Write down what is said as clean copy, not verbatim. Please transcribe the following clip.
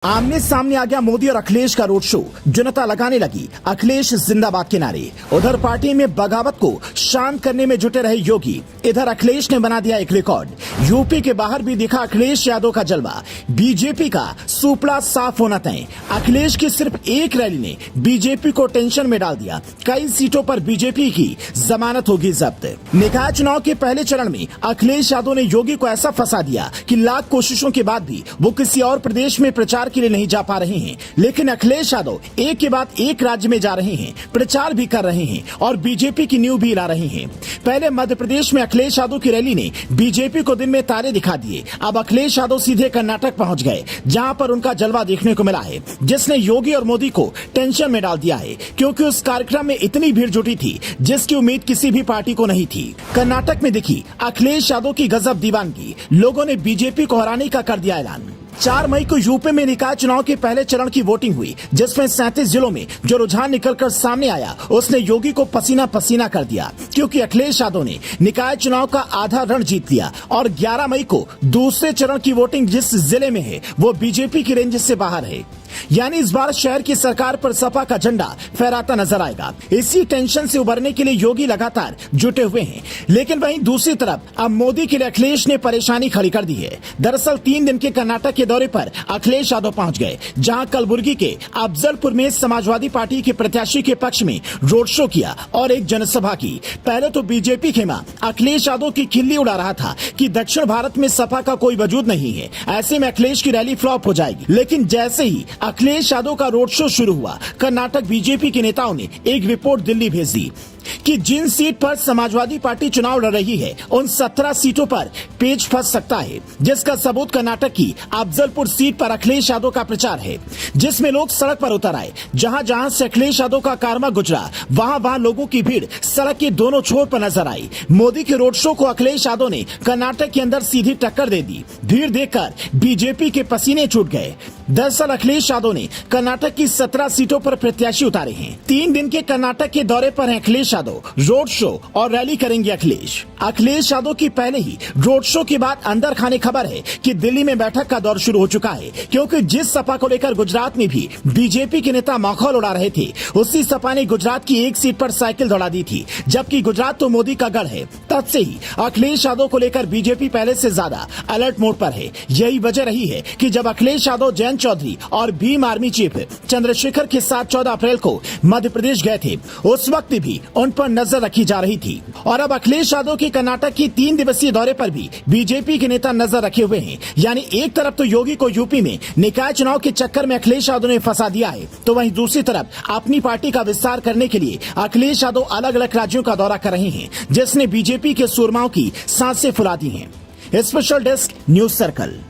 आमने सामने आ गया मोदी और अखिलेश का रोड शो। जनता लगाने लगी अखिलेश जिंदाबाद के नारे। उधर पार्टी में बगावत को शांत करने में जुटे रहे योगी, इधर अखिलेश ने बना दिया एक रिकॉर्ड। यूपी के बाहर भी दिखा अखिलेश यादव का जलवा। बीजेपी का सुपड़ा साफ होना तय। अखिलेश की सिर्फ एक रैली ने बीजेपी को टेंशन में डाल दिया। कई सीटों पर बीजेपी की जमानत होगी जब्त। निकाय चुनाव के पहले चरण में अखिलेश यादव ने योगी को ऐसा फंसा दिया कि लाख कोशिशों के बाद भी वो किसी और प्रदेश में प्रचार के लिए नहीं जा पा रहे हैं। लेकिन अखिलेश यादव एक के बाद एक राज्य में जा रहे हैं, प्रचार भी कर रहे हैं और बीजेपी की नींव भी ला रहे हैं। पहले मध्य प्रदेश में अखिलेश यादव की रैली ने बीजेपी को दिन में तारे दिखा दिए। अब अखिलेश यादव सीधे कर्नाटक पहुंच गए, जहां पर उनका जलवा देखने को मिला है, जिसने योगी और मोदी को टेंशन में डाल दिया है, क्योंकि उस कार्यक्रम में इतनी भीड़ जुटी थी जिसकी उम्मीद किसी भी पार्टी को नहीं थी। कर्नाटक में दिखी अखिलेश यादव की गजब दीवानगी। लोगों ने बीजेपी को हराने का कर दिया ऐलान। 4 मई को यूपी में निकाय चुनाव के पहले चरण की वोटिंग हुई, जिसमें 37 जिलों में जो रुझान निकलकर सामने आया उसने योगी को पसीना पसीना कर दिया, क्योंकि अखिलेश यादव ने निकाय चुनाव का आधा रण जीत लिया। और 11 मई को दूसरे चरण की वोटिंग जिस जिले में है वो बीजेपी की रेंज से बाहर है, यानी इस बार शहर की सरकार पर सपा का झंडा फहराता नजर आएगा। इसी टेंशन से उबरने के लिए योगी लगातार जुटे हुए हैं। लेकिन वहीं दूसरी तरफ अब मोदी के लिए अखिलेश ने परेशानी खड़ी कर दी है। दरअसल 3 दिन के कर्नाटक के दौरे पर अखिलेश यादव पहुंच गए, जहां कलबुर्गी के अफजलपुर में समाजवादी पार्टी के प्रत्याशी के पक्ष में रोड शो किया और एक जनसभा की। पहले तो बीजेपी खेमा अखिलेश यादव की खिल्ली उड़ा रहा था कि दक्षिण भारत में सपा का कोई वजूद नहीं है, ऐसे में अखिलेश की रैली फ्लॉप हो जाएगी। लेकिन जैसे ही अखिलेश यादव का रोड शो शुरू हुआ, कर्नाटक बीजेपी के नेताओं ने एक रिपोर्ट दिल्ली भेज दी कि जिन सीट पर समाजवादी पार्टी चुनाव लड़ रही है उन 17 सीटों पर पेच फंस सकता है, जिसका सबूत कर्नाटक की अफजलपुर सीट पर अखिलेश यादव का प्रचार है, जिसमें लोग सड़क पर उतर आए। जहां जहां से अखिलेश यादव का कारवा गुजरा, वहां लोगों की भीड़ सड़क के दोनों छोर पर नजर आई। मोदी के रोड शो को अखिलेश यादव ने कर्नाटक के अंदर सीधी टक्कर दे दी। भीड़ देखकर बीजेपी के पसीने छूट गए। दरअसल अखिलेश यादव ने कर्नाटक की 17 सीटों पर प्रत्याशी उतारे हैं। 3 दिन के कर्नाटक के दौरे पर हैं अखिलेश यादव। रोड शो और रैली करेंगे अखिलेश यादव की पहले ही रोड शो के बाद अंदर खाने खबर है कि दिल्ली में बैठक का दौर शुरू हो चुका है, क्योंकि जिस सपा को लेकर गुजरात में भी बीजेपी के नेता माहौल उड़ा रहे थे, उसी सपा ने गुजरात की एक सीट पर साइकिल दौड़ा दी थी। जबकि गुजरात तो मोदी का गढ़ है, तब से ही अखिलेश यादव को लेकर बीजेपी पहले से ज्यादा अलर्ट मोड पर है। यही वजह रही है कि जब अखिलेश यादव जयंत चौधरी और भीम आर्मी चीफ चंद्रशेखर के साथ 14 अप्रैल को मध्य प्रदेश गए थे, उस वक्त भी उन पर नजर रखी जा रही थी। और अब अखिलेश यादव के कर्नाटक की 3 दिवसीय दौरे पर भी बीजेपी के नेता नजर रखे हुए हैं। यानी एक तरफ तो योगी को यूपी में निकाय चुनाव के चक्कर में अखिलेश यादव ने फंसा दिया है, तो वहीं दूसरी तरफ अपनी पार्टी का विस्तार करने के लिए अखिलेश यादव अलग अलग राज्यों का दौरा कर रहे हैं, जिसने बीजेपी के सूरमाओं की सांसें फुला दी हैं। Special desk news circle.